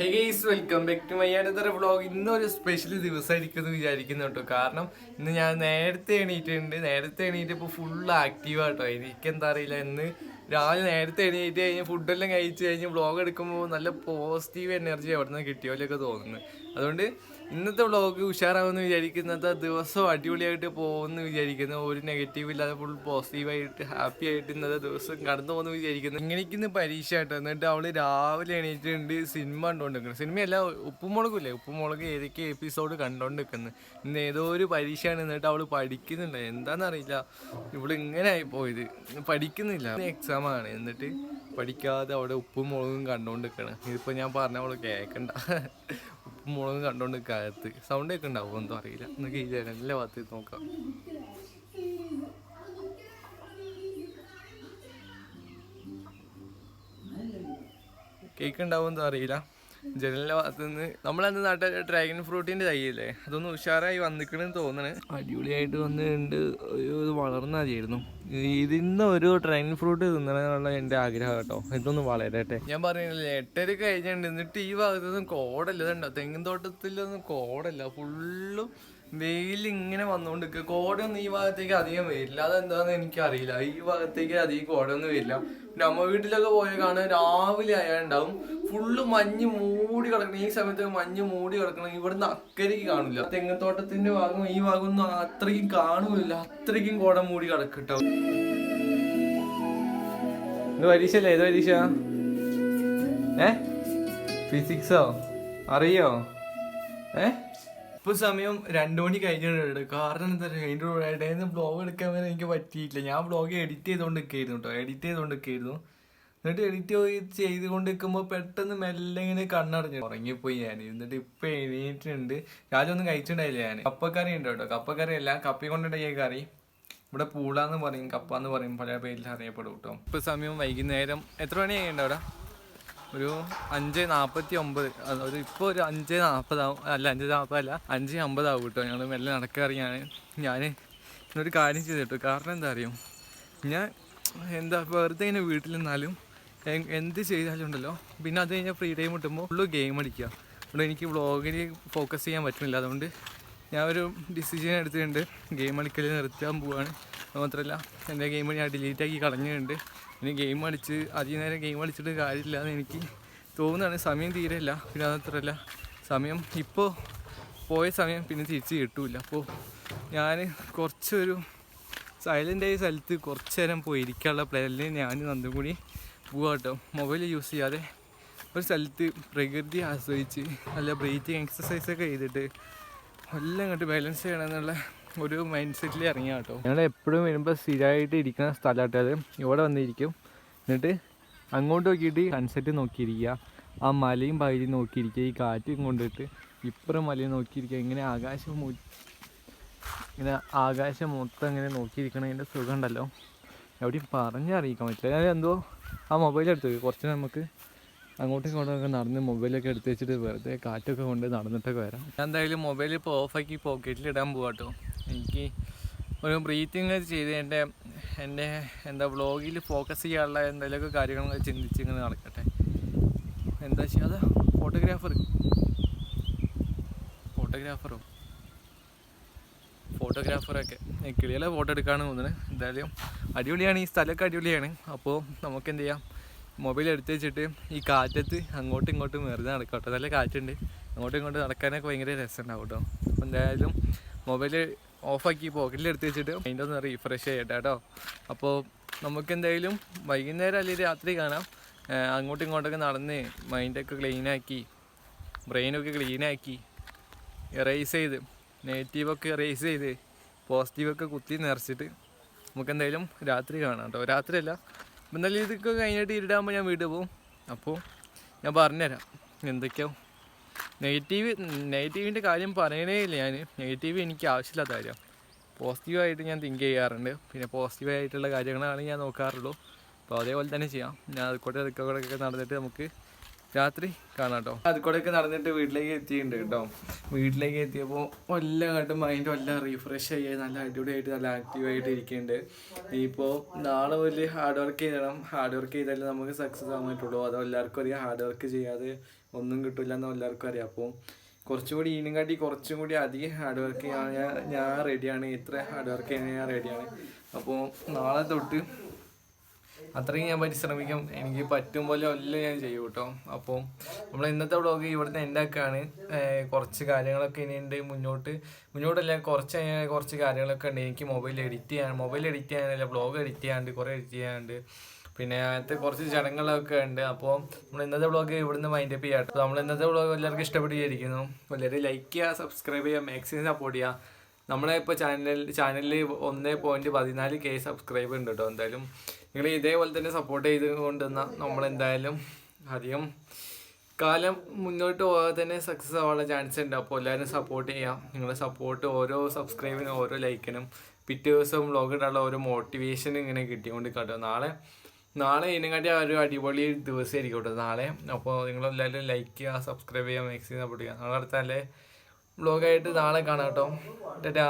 Hey guys, welcome back to my another vlog. ഇന്നൊരു special ദിവസമായിരിക്കും എന്ന് വിചാരിക്കുന്നു കേട്ടോ. കാരണം ഇന്ന് ഞാൻ നേരത്തെ എണീറ്റ് ഇപ്പോൾ ഫുൾ ആക്റ്റീവ് ആട്ടോ. എനിക്കെന്താ അറിയില്ല, ഇന്ന് രാവിലെ നേരത്തെ എണീറ്റ് കഴിഞ്ഞ് ഫുഡെല്ലാം കഴിച്ച് കഴിഞ്ഞ് വ്ളോഗ് എടുക്കുമ്പോൾ നല്ല പോസിറ്റീവ് എനർജി അവിടെ നിന്ന് കിട്ടിയോലൊക്കെ തോന്നുന്നു. അതുകൊണ്ട് ഇന്നത്തെ വ്ളോഗ് ഉഷാറാവുമെന്ന് വിചാരിക്കുന്നത്, ദിവസം അടിപൊളിയായിട്ട് പോകുമെന്ന് വിചാരിക്കുന്നു. ഒരു നെഗറ്റീവ് ഇല്ലാതെ ഫുൾ പോസിറ്റീവായിട്ട് ഹാപ്പി ആയിട്ട് ഇന്നത്തെ ദിവസം കടന്നു പോകുമെന്ന് വിചാരിക്കുന്നു. ഇങ്ങനെയൊക്കെ പരീക്ഷ ആട്ടോ. എന്നിട്ട് അവള് രാവിലെ എണീറ്റിട്ടുണ്ട് സിനിമ കണ്ടുകൊണ്ടിരിക്കുന്നത്. സിനിമയല്ല, ഉപ്പുമുളകില്ലേ, ഉപ്പുമുളക് ഏതൊക്കെ എപ്പിസോഡ് കണ്ടുകൊണ്ടിരിക്കുന്നത്. ഇന്ന് ഏതോ ഒരു പരീക്ഷയാണ്. എന്നിട്ട് അവള് പഠിക്കുന്നുണ്ട്. എന്താണെന്നറിയില്ല, ഇവള് ഇങ്ങനെ ആയി പോയത്. പഠിക്കുന്നില്ല, എക്സാമാണ്. എന്നിട്ട് പഠിക്കാതെ അവിടെ ഉപ്പും മുളകും കണ്ടുകൊണ്ടിരിക്കണം. ഇതിപ്പോൾ ഞാൻ പറഞ്ഞ അവള് കേൾക്കണ്ട. ഉപ്പും മുളകും കണ്ടുകൊണ്ട് കാലത്ത് സൗണ്ട് ഒക്കെ ഉണ്ടാവും, എന്തോ അറിയില്ല. എന്നൊക്കെ ഈ ജനലിൻ്റെ ഭാഗത്ത് നോക്കാം. കേക്ക് ഉണ്ടാവും, എന്തോ അറിയില്ല. ജനലിൻ്റെ ഭാഗത്ത് നിന്ന് നമ്മളന്ന് നാട്ടിൽ ഡ്രാഗൺ ഫ്രൂട്ടിൻ്റെ തൈയില്ലേ, അതൊന്ന് ഉഷാറായി വന്നിക്കണെന്ന് തോന്നണേ. അടിപൊളിയായിട്ട് വന്നിട്ടുണ്ട്. ഒരു വളർന്ന മതിയായിരുന്നു. ഇതിന്ന് ഒരു ഡ്രാഗൺ ഫ്രൂട്ട് തിന്നണമെന്നുള്ള എൻ്റെ ആഗ്രഹം കേട്ടോ. ഇതൊന്ന് വളരട്ടെ. ഞാൻ പറയുന്നില്ലേ, 8:30 കഴിഞ്ഞിട്ടുണ്ട്. എന്നിട്ട് ഈ ഭാഗത്തൊന്നും കോടല്ല. ഇതുണ്ടോ, തെങ്ങിൻ തോട്ടത്തിലൊന്നും കോടല്ല. ഫുള്ളും വെയിൽ ഇങ്ങനെ വന്നുകൊണ്ടിരിക്കുക. കോടയൊന്നും ഈ ഭാഗത്തേക്ക് അധികം വരില്ല. അതെന്താണെന്ന് എനിക്കറിയില്ല. ഈ ഭാഗത്തേക്ക് അധികം കോടയൊന്നും വരില്ല. പിന്നെ അമ്മ വീട്ടിലൊക്കെ പോയ കാണാൻ രാവിലെ ആയാണ്ടാവും ഫുള്ള് മഞ്ഞ് മൂടി കിടക്കണം. ഈ സമയത്തൊക്കെ മഞ്ഞ് മൂടി കിടക്കണം. ഇവിടുന്ന് അക്കരയ്ക്ക് കാണില്ല. തെങ്ങത്തോട്ടത്തിന്റെ ഭാഗം ഈ ഭാഗം ഒന്നും അത്രയ്ക്കും കാണൂല. അത്രയ്ക്കും കോട മൂടി കിടക്കട്ടോ. ഇത് പരീക്ഷല്ലേ? ഏത് പരീക്ഷ? ഫിസിക്സോ? അറിയോ? ഇപ്പൊ സമയം 2 മണി കഴിഞ്ഞിട്ടുണ്ട്. കാരണം എന്താ പറയുക, അതിൻ്റെ ഇടയിൽ ബ്ലോഗ് എടുക്കാൻ വരെ എനിക്ക് പറ്റിയിട്ടില്ല. ഞാൻ ബ്ലോഗ് എഡിറ്റ് ചെയ്തുകൊണ്ടിരിക്കുകയായിരുന്നു. എന്നിട്ട് എഡിറ്റ് ചെയ്തുകൊണ്ടിരിക്കുമ്പോൾ പെട്ടെന്ന് മെല്ലെ ഇങ്ങനെ കണ്ണടഞ്ഞു ഉറങ്ങിപ്പോയി ഞാൻ. എന്നിട്ട് ഇപ്പൊ എണീറ്റിട്ടുണ്ട്. രാവിലെ ഒന്നും കഴിച്ചിട്ടുണ്ടായില്ല ഞാൻ. കപ്പക്കറി ഉണ്ട് കേട്ടോ. കപ്പക്കറി അല്ല, കപ്പി കൊണ്ടുണ്ടാക്കിയ കറി. ഇവിടെ പൂളാന്ന് പറയും, കപ്പ എന്ന് പറയും, പല പേരിൽ അറിയപ്പെടും കേട്ടോ. ഇപ്പൊ സമയം വൈകുന്നേരം എത്ര മണിയായിട്ടുണ്ട് അവിടെ? ഒരു 5:49. ഇപ്പോൾ ഒരു 5:40 ആവും. അല്ല, 5:40 അല്ല, 5:50 ആവും കേട്ടോ. ഞങ്ങൾ മെല്ലെ നടക്കാറിയാണ്. ഞാൻ ഇന്നൊരു കാര്യം ചെയ്തു കേട്ടോ. കാരണം എന്താ അറിയും, ഞാൻ വെറുതെ ഇങ്ങനെ വീട്ടിൽ നിന്നാലും എന്ത് ചെയ്താലും ഉണ്ടല്ലോ, പിന്നെ അത് കഴിഞ്ഞാൽ ഫ്രീ ടൈം കിട്ടുമ്പോൾ ഫുള്ള് ഗെയിം അടിക്കുക. ഇവിടെ എനിക്ക് വ്ളോഗിൽ ഫോക്കസ് ചെയ്യാൻ പറ്റുന്നില്ല. അതുകൊണ്ട് ഞാൻ ഒരു ഡിസിഷൻ എടുത്തിട്ടുണ്ട്, ഗെയിം കളിക്കൽ നിർത്താൻ പോവാണ്. മാത്രമല്ല എൻ്റെ ഗെയിം ഞാൻ ഡിലീറ്റാക്കി കളഞ്ഞിട്ടുണ്ട്. ഇനി ഗെയിം അടിച്ച് അധികം നേരം ഗെയിം അടിച്ചിട്ട് കാര്യമില്ല എന്ന് എനിക്ക് തോന്നുന്നതാണ്. സമയം തീരെയില്ല. പിന്നെ അതത്രല്ല, സമയം ഇപ്പോൾ പോയ സമയം പിന്നെ തിരിച്ച് കിട്ടൂല. അപ്പോൾ ഞാൻ കുറച്ചൊരു സൈലൻ്റായ സ്ഥലത്ത് കുറച്ച് നേരം പോയിരിക്കാനുള്ള പ്ലാനിൽ ഞാൻ നന്ദും കൂടി പോവാം കേട്ടോ. മൊബൈൽ യൂസ് ചെയ്യാതെ ഒരു സ്ഥലത്ത് പ്രകൃതി ആസ്വദിച്ച് നല്ല ബ്രീത്തിങ് എക്സസൈസൊക്കെ ചെയ്തിട്ട് എല്ലാം ഇങ്ങോട്ട് ബാലൻസ് ചെയ്യണമെന്നുള്ള ഒരു മൈൻഡ് സെറ്റിൽ ഇറങ്ങിയ കേട്ടോ. ഞങ്ങൾ എപ്പോഴും വരുമ്പോൾ സ്ഥിരമായിട്ട് ഇരിക്കുന്ന സ്ഥലമായിട്ട് അത്. ഇവിടെ വന്നിരിക്കും, എന്നിട്ട് അങ്ങോട്ട് നോക്കിയിട്ട് സൺസെറ്റ് നോക്കിയിരിക്കുക, ആ മലയും പകുതിയും നോക്കിയിരിക്കുക, ഈ കാറ്റും കൊണ്ടിട്ട് ഇപ്പുറം മലയും നോക്കിയിരിക്കുക. ഇങ്ങനെ ആകാശം മൊത്തം ഇങ്ങനെ നോക്കിയിരിക്കണതിൻ്റെ സുഖം ഉണ്ടല്ലോ, എവിടെയും പറഞ്ഞറിയിക്കാൻ പറ്റില്ല. ഞാൻ എന്തോ ആ മൊബൈലെടുത്ത് കുറച്ച് നമുക്ക് അങ്ങോട്ടും ഇങ്ങോട്ടൊക്കെ നടന്ന് മൊബൈലൊക്കെ എടുത്ത് വെച്ചിട്ട് വെറുതെ കാറ്റൊക്കെ കൊണ്ട് നടന്നിട്ടൊക്കെ വരാം. ഞാൻ എന്തായാലും മൊബൈൽ ഇപ്പോൾ ഓഫാക്കി പോക്കറ്റിലിടാൻ പോകാട്ടോ. എനിക്ക് ഒരു ബ്രീത്തിങ് ചെയ്ത് എൻ്റെ വ്ളോഗിൽ ഫോക്കസ് ചെയ്യാനുള്ള എന്തെങ്കിലുമൊക്കെ കാര്യങ്ങളൊക്കെ ചിന്തിച്ച് ഇങ്ങനെ നടക്കട്ടെ. എന്താ ചെയ്യുക, അതാ ഫോട്ടോഗ്രാഫറൊക്കെ കിളികളെ ഫോട്ടോ എടുക്കാണ് തോന്നുന്നത്. എന്തായാലും അടിപൊളിയാണ്, ഈ സ്ഥലമൊക്കെ അടിപൊളിയാണ്. അപ്പോൾ നമുക്ക് എന്ത് ചെയ്യാം, മൊബൈൽ എടുത്ത് വെച്ചിട്ട് ഈ കാറ്റത്ത് അങ്ങോട്ടും ഇങ്ങോട്ടും വെറുതെ നടക്കാം കേട്ടോ. നല്ല കാറ്റുണ്ട്, അങ്ങോട്ടും ഇങ്ങോട്ടും നടക്കാനൊക്കെ ഭയങ്കര രസമുണ്ടാവും കേട്ടോ. അപ്പോൾ എന്തായാലും മൊബൈൽ ഓഫാക്കി പോക്കറ്റിൽ എടുത്ത് വെച്ചിട്ട് അതിൻ്റെ ഒന്ന് റീഫ്രഷ് ചെയ്യട്ടെ കേട്ടോ. അപ്പോൾ നമുക്കെന്തായാലും വൈകുന്നേരം അല്ലെങ്കിൽ രാത്രി കാണാം. അങ്ങോട്ടും ഇങ്ങോട്ടൊക്കെ നടന്ന് മൈൻഡൊക്കെ ക്ലീനാക്കി, ബ്രെയിനൊക്കെ ക്ലീനാക്കി, എറേസ് ചെയ്ത് നെഗറ്റീവൊക്കെ എറേസ് ചെയ്ത് പോസിറ്റീവൊക്കെ കുത്തി നിറച്ചിട്ട് നമുക്കെന്തായാലും രാത്രി കാണാം കേട്ടോ. രാത്രിയല്ല, എന്നാലും ഇതൊക്കെ കഴിഞ്ഞിട്ട് ഇരുടാകുമ്പോൾ ഞാൻ വീട്ടിൽ പോകും. അപ്പോൾ ഞാൻ പറഞ്ഞുതരാം എന്തൊക്കെയാവും. നെഗറ്റീവിൻ്റെ കാര്യം പറയണേ ഇല്ല ഞാൻ. നെഗറ്റീവ് എനിക്ക് ആവശ്യമില്ലാത്ത കാര്യം. പോസിറ്റീവായിട്ട് ഞാൻ തിങ്ക് ചെയ്യാറുണ്ട്. പിന്നെ പോസിറ്റീവായിട്ടുള്ള കാര്യങ്ങളാണ് ഞാൻ നോക്കാറുള്ളൂ. അപ്പോൾ അതേപോലെ തന്നെ ചെയ്യാം. ഞാൻ അതുകൂടെയൊക്കെ നടന്നിട്ട് നമുക്ക് രാത്രി കാണാം കേട്ടോ. അതുകൂടെയൊക്കെ നടന്നിട്ട് വീട്ടിലേക്ക് എത്തിയിട്ടുണ്ട് കേട്ടോ. വീട്ടിലേക്ക് എത്തിയപ്പോൾ എല്ലാം കണ്ട് മൈൻഡ് എല്ലാം റീഫ്രഷ് ചെയ്യാൻ നല്ല അടിപൊളിയായിട്ട് നല്ല ആക്റ്റീവായിട്ട് ഇരിക്കുന്നുണ്ട്. ഇപ്പോൾ നാളെ വലിയ ഹാർഡ് വർക്ക് ചെയ്യണം. ഹാർഡ് വർക്ക് ചെയ്താലേ നമുക്ക് സക്സസ് ആകാൻ പറ്റുള്ളൂ. അതോ എല്ലാവർക്കും അറിയാം, ഹാർഡ് വർക്ക് ചെയ്യാതെ ഒന്നും കിട്ടില്ല എന്ന് എല്ലാവർക്കും അറിയാം. അപ്പോൾ കുറച്ചും കൂടി ഇതിനെക്കാട്ടി കുറച്ചും കൂടി അധികം ഹാർഡ് വർക്ക് ചെയ്യാൻ ഞാൻ റെഡിയാണ്. ഇത്ര ഹാർഡ് വർക്ക് ചെയ്യാൻ ഞാൻ റെഡിയാണ്. അപ്പോൾ നാളെ തൊട്ട് അത്രയും ഞാൻ പരിശ്രമിക്കും. എനിക്ക് പറ്റും പോലെ എല്ലാം ഞാൻ ചെയ്യും കേട്ടോ. അപ്പോൾ നമ്മൾ ഇന്നത്തെ വ്ളോഗ് ഇവിടുന്ന് എൻ്റെ ഒക്കെയാണ്. കുറച്ച് കാര്യങ്ങളൊക്കെ ഇനിയുണ്ട് മുന്നോട്ടല്ല കുറച്ച് കാര്യങ്ങളൊക്കെ ഉണ്ട്. എനിക്ക് മൊബൈൽ എഡിറ്റ് ചെയ്യാനല്ല വ്ളോഗ് എഡിറ്റ് ചെയ്യാണ്ട് കുറേ എഡിറ്റ് ചെയ്യാണ്ട്, പിന്നെ അങ്ങനത്തെ കുറച്ച് ചടങ്ങുകളൊക്കെ ഉണ്ട്. അപ്പോൾ നമ്മൾ ഇന്നത്തെ വ്ളോഗ് ഇവിടുന്ന് മൈൻഡപ്പ് ചെയ്യാം കേട്ടോ. നമ്മൾ ഇന്നത്തെ വ്ളോഗ് എല്ലാവർക്കും ഇഷ്ടപ്പെടുകയായിരിക്കുന്നു. എല്ലാവരും ലൈക്ക് ചെയ്യുക, സബ്സ്ക്രൈബ് ചെയ്യുക, മാക്സിമം സപ്പോർട്ട് ചെയ്യുക. നമ്മളെ ഇപ്പോൾ ചാനലിൽ 1.14K സബ്സ്ക്രൈബ് ഉണ്ട് കേട്ടോ. എന്തായാലും നിങ്ങൾ ഇതേപോലെ തന്നെ സപ്പോർട്ട് ചെയ്തുകൊണ്ടിരുന്ന നമ്മളെന്തായാലും അധികം കാലം മുന്നോട്ട് പോകാതെ തന്നെ സക്സസ് ആവാനുള്ള ചാൻസ് ഉണ്ട്. അപ്പോൾ എല്ലാവരും സപ്പോർട്ട് ചെയ്യാം. നിങ്ങളുടെ സപ്പോർട്ട് ഓരോ സബ്സ്ക്രൈബിനും ഓരോ ലൈക്കിനും പിറ്റേ ദിവസം വ്ളോഗ് ഇടാനുള്ള ഓരോ മോട്ടിവേഷൻ ഇങ്ങനെ കിട്ടിക്കൊണ്ട് കേട്ടോ. നാളെ ഇതിനെക്കാട്ടി ഒരു അടിപൊളി ദിവസമായിരിക്കും കേട്ടോ നാളെ. അപ്പോൾ നിങ്ങളെല്ലാവരും ലൈക്ക് ചെയ്യുക, സബ്സ്ക്രൈബ് ചെയ്യുക, മാക്സിമം സപ്പോർട്ട് ചെയ്യുക. നാളെ അടുത്താലേ വ്ളോഗായിട്ട് നാളെ കാണാം കേട്ടോ. ടാറ്റാ.